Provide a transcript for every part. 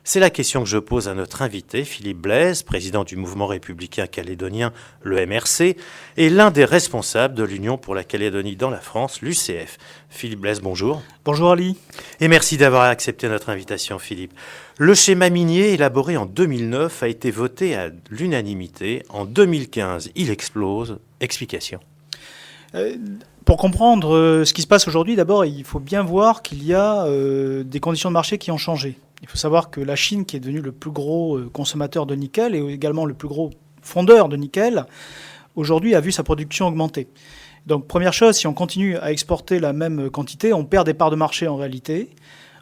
C'est la question que je pose à notre invité, Philippe Blaise, président du mouvement républicain calédonien, le MRC, et l'un des responsables de l'Union pour la Calédonie dans la France, l'UCF. Philippe Blaise, bonjour. Bonjour Ali. Et merci d'avoir accepté notre invitation, Philippe. Le schéma minier élaboré en 2009 a été voté à l'unanimité. En 2015, il explose. Explication. Pour comprendre ce qui se passe aujourd'hui, d'abord, il faut bien voir qu'il y a des conditions de marché qui ont changé. Il faut savoir que la Chine, qui est devenue le plus gros consommateur de nickel et également le plus gros fondeur de nickel, aujourd'hui a vu sa production augmenter. Donc première chose, si on continue à exporter la même quantité, on perd des parts de marché en réalité.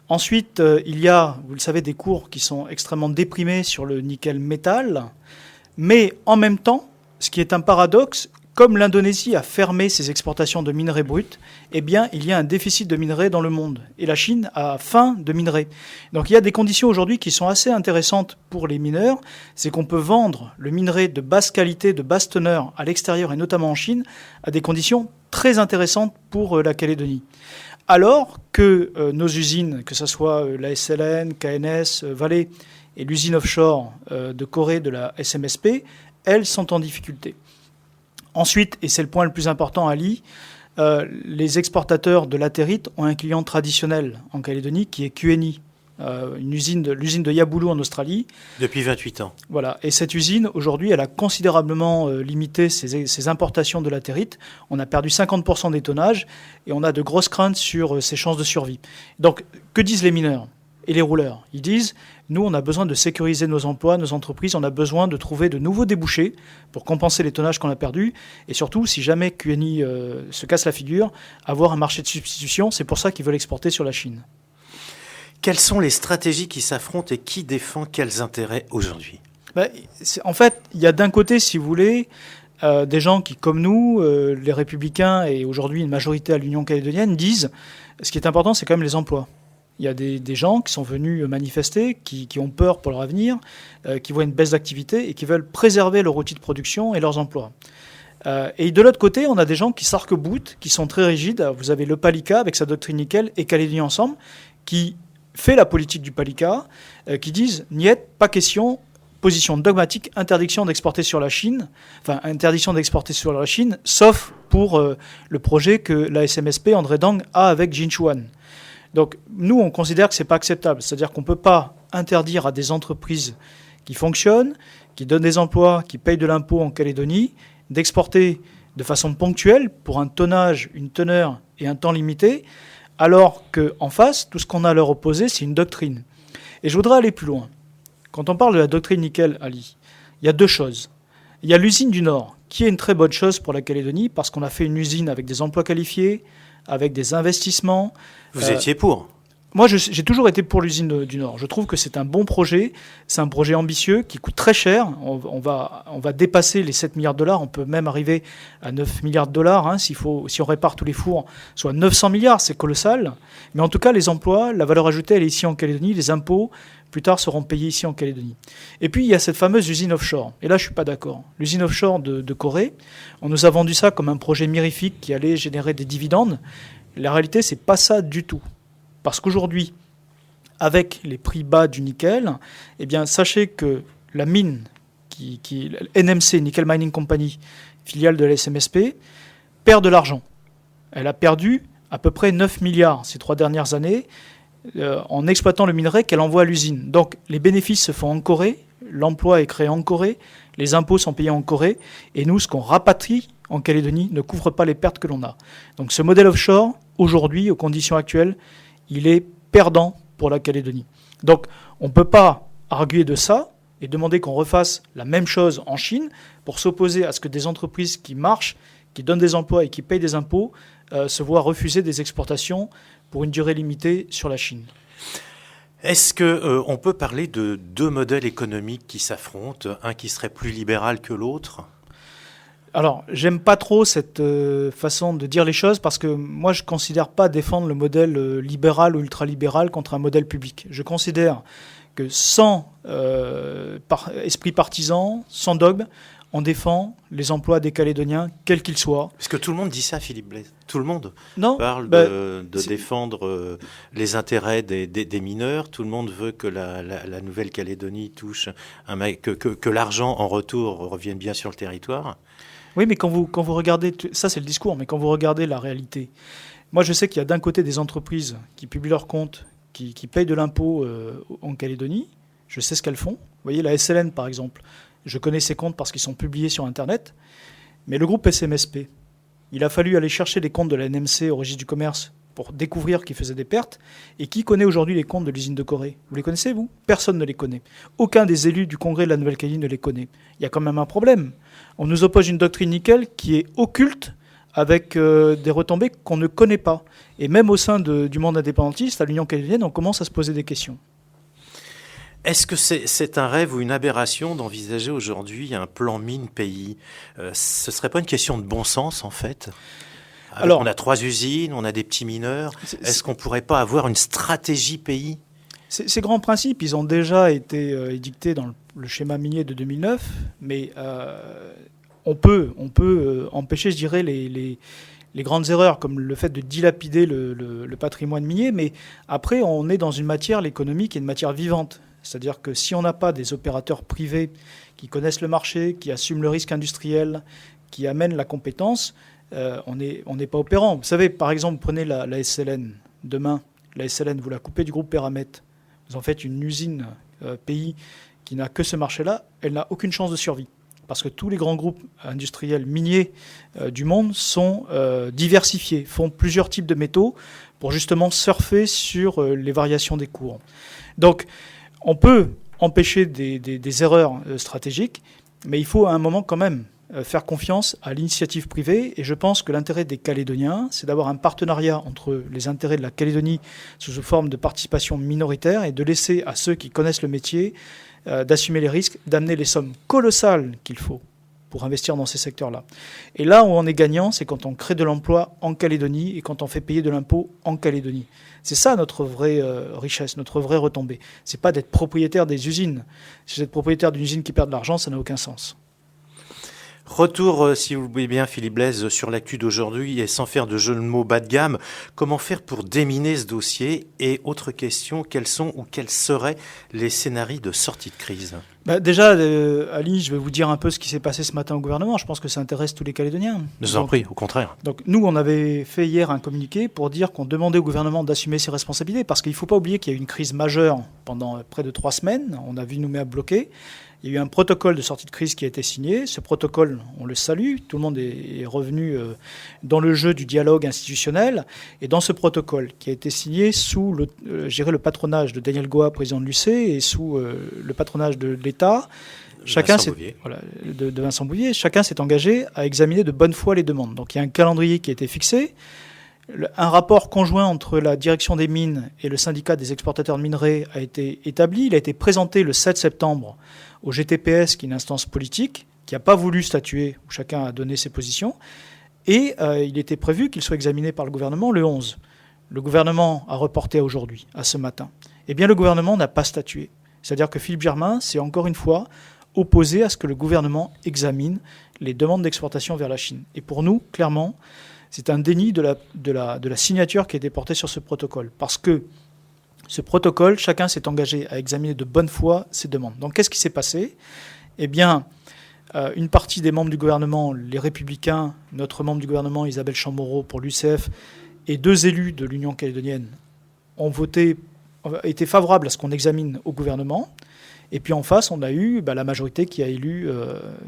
Ensuite, il y a, vous le savez, des cours qui sont extrêmement déprimés sur le nickel métal. Mais en même temps, ce qui est un paradoxe, comme l'Indonésie a fermé ses exportations de minerais bruts, eh bien, il y a un déficit de minerais dans le monde. Et la Chine a faim de minerais. Donc il y a des conditions aujourd'hui qui sont assez intéressantes pour les mineurs. C'est qu'on peut vendre le minerai de basse qualité, de basse teneur à l'extérieur et notamment en Chine, à des conditions très intéressantes pour la Calédonie. Alors que nos usines, que ce soit la SLN, KNS, Vale et l'usine offshore de Corée de la SMSP, elles sont en difficulté. Ensuite, et c'est le point le plus important, Ali, les exportateurs de latérite ont un client traditionnel en Calédonie qui est QNI, l'usine de Yaboulou en Australie. Depuis 28 ans. Voilà. Et cette usine, aujourd'hui, elle a considérablement limité ses importations de latérite. On a perdu 50% des tonnages et on a de grosses craintes sur ses chances de survie. Donc, que disent les mineurs et les rouleurs? Ils disent, nous, on a besoin de sécuriser nos emplois, nos entreprises, on a besoin de trouver de nouveaux débouchés pour compenser les tonnages qu'on a perdus. Et surtout, si jamais QNI se casse la figure, avoir un marché de substitution, c'est pour ça qu'ils veulent exporter sur la Chine. Quelles sont les stratégies qui s'affrontent et qui défend quels intérêts aujourd'hui? En fait, il y a d'un côté, si vous voulez, des gens qui, comme nous, les Républicains et aujourd'hui une majorité à l'Union calédonienne, disent ce qui est important, c'est quand même les emplois. Il y a des gens qui sont venus manifester, qui ont peur pour leur avenir, qui voient une baisse d'activité et qui veulent préserver leur outil de production et leurs emplois. Et de l'autre côté, on a des gens qui s'arc-boutent, qui sont très rigides. Vous avez le Palika avec sa doctrine nickel et Calédonie ensemble, qui fait la politique du Palika, qui disent « niet, pas question ». Position dogmatique, interdiction d'exporter sur la Chine, sauf pour le projet que la SMSP, André Dang, a avec Jinchuan. Donc nous, on considère que ce n'est pas acceptable. C'est-à-dire qu'on ne peut pas interdire à des entreprises qui fonctionnent, qui donnent des emplois, qui payent de l'impôt en Calédonie, d'exporter de façon ponctuelle pour un tonnage, une teneur et un temps limité, alors qu'en face, tout ce qu'on a à leur opposer, c'est une doctrine. Et je voudrais aller plus loin. Quand on parle de la doctrine nickel, Ali, il y a deux choses. Il y a l'usine du Nord, qui est une très bonne chose pour la Calédonie, parce qu'on a fait une usine avec des emplois qualifiés, avec des investissements. Vous étiez pour? Moi, j'ai toujours été pour l'usine du Nord. Je trouve que c'est un bon projet. C'est un projet ambitieux qui coûte très cher. On va dépasser les 7 milliards de dollars. On peut même arriver à 9 milliards de dollars. Si on répare tous les fours, soit 900 milliards, c'est colossal. Mais en tout cas, les emplois, la valeur ajoutée, elle est ici en Calédonie. Les impôts, plus tard, seront payés ici en Calédonie. Et puis, il y a cette fameuse usine offshore. Et là, je ne suis pas d'accord. L'usine offshore de Corée, on nous a vendu ça comme un projet mirifique qui allait générer des dividendes. La réalité, ce n'est pas ça du tout. Parce qu'aujourd'hui, avec les prix bas du nickel, eh bien, sachez que la mine, NMC, Nickel Mining Company, filiale de la SMSP, perd de l'argent. Elle a perdu à peu près 9 milliards ces 3 dernières années en exploitant le minerai qu'elle envoie à l'usine. Donc les bénéfices se font en Corée, l'emploi est créé en Corée, les impôts sont payés en Corée, et nous, ce qu'on rapatrie en Calédonie ne couvre pas les pertes que l'on a. Donc ce modèle offshore, aujourd'hui, aux conditions actuelles, il est perdant pour la Calédonie. Donc on ne peut pas arguer de ça et demander qu'on refasse la même chose en Chine pour s'opposer à ce que des entreprises qui marchent, qui donnent des emplois et qui payent des impôts se voient refuser des exportations pour une durée limitée sur la Chine. Est-ce qu'on peut parler de deux modèles économiques qui s'affrontent, un qui serait plus libéral que l'autre ? Alors, j'aime pas trop cette façon de dire les choses parce que moi, je ne considère pas défendre le modèle libéral ou ultralibéral contre un modèle public. Je considère que sans esprit partisan, sans dogme, on défend les emplois des Calédoniens, quels qu'ils soient. Parce que tout le monde dit ça, Philippe Blaise. Tout le monde parle de défendre les intérêts des mineurs. Tout le monde veut que la Nouvelle-Calédonie touche que l'argent en retour revienne bien sur le territoire. Oui, mais quand vous regardez, ça c'est le discours, mais quand vous regardez la réalité, moi je sais qu'il y a d'un côté des entreprises qui publient leurs comptes, qui payent de l'impôt en Calédonie. Je sais ce qu'elles font. Vous voyez, la SLN par exemple, je connais ses comptes parce qu'ils sont publiés sur Internet. Mais le groupe SMSP, il a fallu aller chercher les comptes de la NMC au registre du commerce pour découvrir qu'ils faisaient des pertes. Et qui connaît aujourd'hui les comptes de l'usine de Corée? Vous les connaissez, vous? Personne ne les connaît. Aucun des élus du Congrès de la Nouvelle-Calédonie ne les connaît. Il y a quand même un problème. On nous oppose une doctrine nickel qui est occulte, avec des retombées qu'on ne connaît pas. Et même au sein du monde indépendantiste, à l'Union calédonienne, on commence à se poser des questions. Est-ce que c'est un rêve ou une aberration d'envisager aujourd'hui un plan mine pays? Ce ne serait pas une question de bon sens, en fait? Alors, on a 3 usines, on a des petits mineurs. Est-ce qu'on ne pourrait pas avoir une stratégie pays? Ces grands principes, ils ont déjà été édictés dans le schéma minier de 2009, mais on peut empêcher, je dirais, les grandes erreurs, comme le fait de dilapider le patrimoine minier, mais après, on est dans une matière, l'économie, qui est une matière vivante. C'est-à-dire que si on n'a pas des opérateurs privés qui connaissent le marché, qui assument le risque industriel, qui amènent la compétence, on n'est pas opérant. Vous savez, par exemple, vous prenez la SLN. Demain, la SLN, vous la coupez du groupe Péramet. Vous en faites une usine pays qui n'a que ce marché-là. Elle n'a aucune chance de survie. Parce que tous les grands groupes industriels miniers du monde sont diversifiés, font plusieurs types de métaux pour justement surfer sur les variations des cours. Donc, on peut empêcher des erreurs stratégiques, mais il faut à un moment quand même faire confiance à l'initiative privée. Et je pense que l'intérêt des Calédoniens, c'est d'avoir un partenariat entre les intérêts de la Calédonie sous forme de participation minoritaire et de laisser à ceux qui connaissent le métier d'assumer les risques, d'amener les sommes colossales qu'il faut pour investir dans ces secteurs-là. Et là où on est gagnant, c'est quand on crée de l'emploi en Calédonie et quand on fait payer de l'impôt en Calédonie. C'est ça notre vraie richesse, notre vraie retombée. C'est pas d'être propriétaire des usines. Si vous êtes propriétaire d'une usine qui perd de l'argent, ça n'a aucun sens. Retour, si vous le voulez bien, Philippe Blaise, sur l'actu d'aujourd'hui, et sans faire de jeu de mots bas de gamme, comment faire pour déminer ce dossier? Et autre question, quels sont ou quels seraient les scénarios de sortie de crise? Déjà, Ali, je vais vous dire un peu ce qui s'est passé ce matin au gouvernement. Je pense que ça intéresse tous les Calédoniens. Je vous en prie, au contraire. Donc nous, on avait fait hier un communiqué pour dire qu'on demandait au gouvernement d'assumer ses responsabilités, parce qu'il ne faut pas oublier qu'il y a eu une crise majeure pendant près de 3 semaines. On a vu Nouméa bloquer. Il y a eu un protocole de sortie de crise qui a été signé. Ce protocole, on le salue. Tout le monde est revenu dans le jeu du dialogue institutionnel. Et dans ce protocole qui a été signé sous le patronage de Daniel Goa, président de l'UC, et sous le patronage de l'État, de Vincent Bouvier, chacun s'est engagé à examiner de bonne foi les demandes. Donc il y a un calendrier qui a été fixé. Un rapport conjoint entre la direction des mines et le syndicat des exportateurs de minerais a été établi. Il a été présenté le 7 septembre au GTPS, qui est une instance politique, qui n'a pas voulu statuer, où chacun a donné ses positions. Et il était prévu qu'il soit examiné par le gouvernement le 11. Le gouvernement a reporté à aujourd'hui, à ce matin. Eh bien, le gouvernement n'a pas statué. C'est-à-dire que Philippe Germain s'est encore une fois opposé à ce que le gouvernement examine les demandes d'exportation vers la Chine. Et pour nous, clairement, c'est un déni de la signature qui a été portée sur ce protocole. Parce que ce protocole, chacun s'est engagé à examiner de bonne foi ces demandes. Donc qu'est-ce qui s'est passé? Eh bien, une partie des membres du gouvernement, les Républicains, notre membre du gouvernement, Isabelle Chamorro, pour l'UCF, et 2 élus de l'Union calédonienne ont été favorables à ce qu'on examine au gouvernement. Et puis en face, on a eu la majorité qui a élu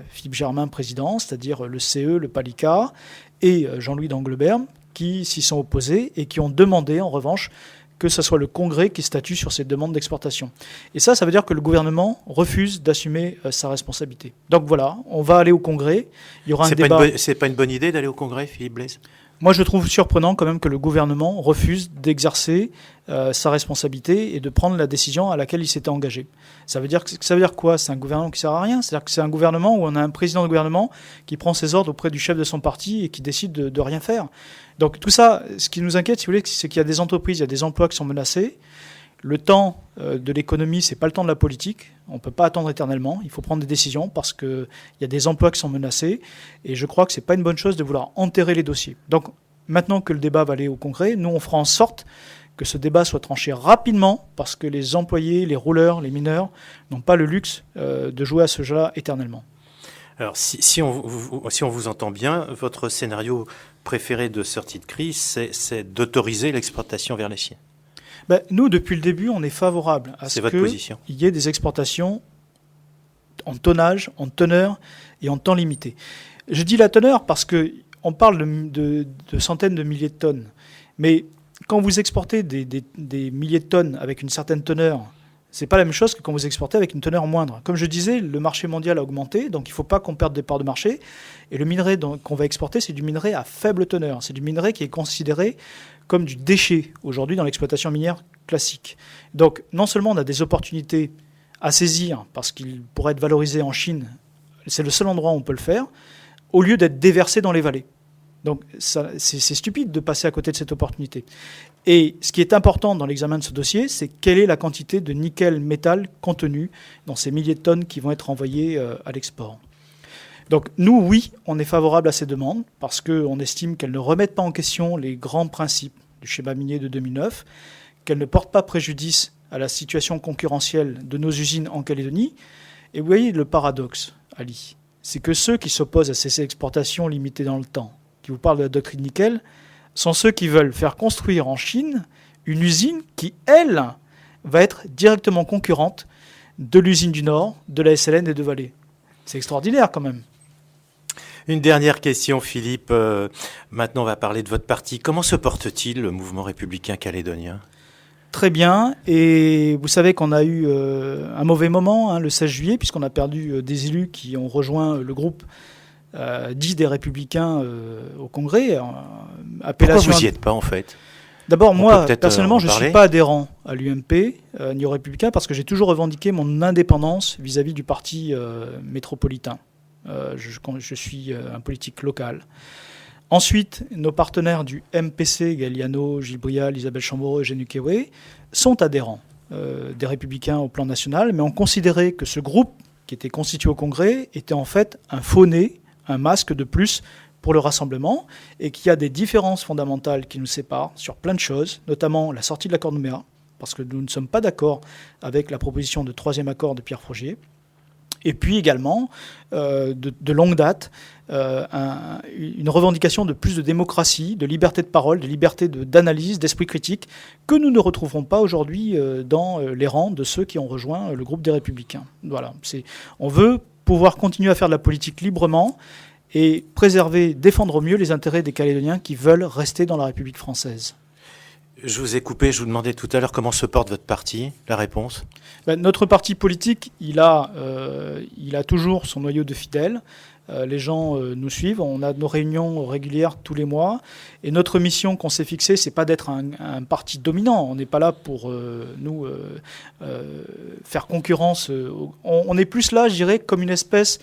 Philippe Germain président, c'est-à-dire le CE, le PALICA, et Jean-Louis d'Anglebert, qui s'y sont opposés et qui ont demandé, en revanche, que ce soit le Congrès qui statue sur ces demandes d'exportation. Et ça veut dire que le gouvernement refuse d'assumer sa responsabilité. Donc voilà, on va aller au Congrès. Il y aura un débat. C'est pas une bonne idée d'aller au Congrès, Philippe Blaise? Moi, je trouve surprenant quand même que le gouvernement refuse d'exercer sa responsabilité et de prendre la décision à laquelle il s'était engagé. Ça veut dire quoi? C'est un gouvernement qui ne sert à rien. C'est-à-dire que c'est un gouvernement où on a un président de gouvernement qui prend ses ordres auprès du chef de son parti et qui décide de rien faire. Donc tout ça, ce qui nous inquiète, si vous voulez, c'est qu'il y a des entreprises, il y a des emplois qui sont menacés. Le temps de l'économie, c'est pas le temps de la politique. On ne peut pas attendre éternellement. Il faut prendre des décisions parce qu'il y a des emplois qui sont menacés. Et je crois que c'est pas une bonne chose de vouloir enterrer les dossiers. Donc, maintenant que le débat va aller au Congrès, nous, on fera en sorte que ce débat soit tranché rapidement parce que les employés, les rouleurs, les mineurs n'ont pas le luxe de jouer à ce jeu-là éternellement. Alors, si on vous entend bien, votre scénario préféré de sortie de crise, c'est d'autoriser l'exportation vers la Chine. Nous, depuis le début, on est favorable à ce qu'il y ait des exportations en tonnage, en teneur et en temps limité. Je dis la teneur parce qu'on parle de centaines de milliers de tonnes. Mais quand vous exportez des milliers de tonnes avec une certaine teneur, ce n'est pas la même chose que quand vous exportez avec une teneur moindre. Comme je disais, le marché mondial a augmenté, donc il ne faut pas qu'on perde des parts de marché. Et le minerai qu'on va exporter, c'est du minerai à faible teneur. C'est du minerai qui est considéré comme du déchet aujourd'hui dans l'exploitation minière classique. Donc non seulement on a des opportunités à saisir parce qu'il pourrait être valorisé en Chine, c'est le seul endroit où on peut le faire, au lieu d'être déversé dans les vallées. Donc c'est stupide de passer à côté de cette opportunité. Et ce qui est important dans l'examen de ce dossier, c'est quelle est la quantité de nickel métal contenue dans ces milliers de tonnes qui vont être envoyées à l'export. Donc nous, oui, on est favorable à ces demandes parce qu'on estime qu'elles ne remettent pas en question les grands principes du schéma minier de 2009, qu'elles ne portent pas préjudice à la situation concurrentielle de nos usines en Calédonie. Et vous voyez le paradoxe, Ali, c'est que ceux qui s'opposent à ces exportations limitées dans le temps, qui vous parlent de la doctrine nickel, sont ceux qui veulent faire construire en Chine une usine qui, elle, va être directement concurrente de l'usine du Nord, de la SLN et de Vale. C'est extraordinaire quand même. Une dernière question, Philippe. Maintenant, on va parler de votre parti. Comment se porte-t-il, le mouvement républicain calédonien ? Très bien. Et vous savez qu'on a eu un mauvais moment, le 16 juillet, puisqu'on a perdu des élus qui ont rejoint le groupe dit des Républicains au Congrès. Pourquoi vous n'y êtes pas, en fait ? D'abord, moi, personnellement, je ne suis pas adhérent à l'UMP ni aux Républicains parce que j'ai toujours revendiqué mon indépendance vis-à-vis du parti métropolitain. Je suis un politique local. Ensuite, nos partenaires du MPC, Galliano, Gilles Brial, Isabelle Chamorro, Eugène Ukewé, sont adhérents des Républicains au plan national, mais ont considéré que ce groupe qui était constitué au Congrès était en fait un faux nez, un masque de plus pour le rassemblement, et qu'il y a des différences fondamentales qui nous séparent sur plein de choses, notamment la sortie de l'accord de Nouméa, parce que nous ne sommes pas d'accord avec la proposition de troisième accord de Pierre Frogier. Et puis également, de longue date, une revendication de plus de démocratie, de liberté de parole, de liberté d'analyse, d'esprit critique, que nous ne retrouverons pas aujourd'hui dans les rangs de ceux qui ont rejoint le groupe des Républicains. Voilà, on veut pouvoir continuer à faire de la politique librement et préserver, défendre au mieux les intérêts des Calédoniens qui veulent rester dans la République française. Je vous ai coupé, je vous demandais tout à l'heure comment se porte votre parti. La réponse ? Notre parti politique, il a toujours son noyau de fidèles. Les gens nous suivent. On a nos réunions régulières tous les mois. Et notre mission qu'on s'est fixée, c'est pas d'être un parti dominant. On n'est pas là pour faire concurrence. On est plus là, je dirais, comme une espèce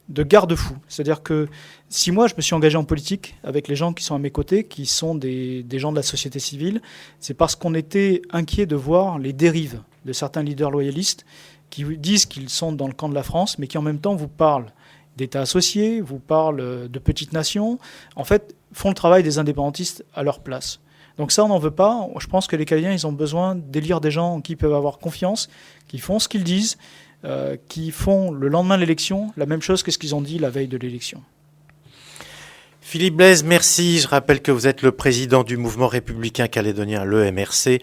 de garde-fou. C'est-à-dire que si moi je me suis engagé en politique avec les gens qui sont à mes côtés, qui sont des gens de la société civile, c'est parce qu'on était inquiet de voir les dérives de certains leaders loyalistes qui disent qu'ils sont dans le camp de la France, mais qui en même temps vous parlent d'États associés, vous parlent de petites nations, en fait font le travail des indépendantistes à leur place. Donc ça, on n'en veut pas. Je pense que les Calédoniens, ils ont besoin d'élire des gens en qui ils peuvent avoir confiance, qui font ce qu'ils disent, qui font le lendemain de l'élection la même chose que ce qu'ils ont dit la veille de l'élection. Philippe Blaise, merci. Je rappelle que vous êtes le président du mouvement républicain calédonien, le MRC.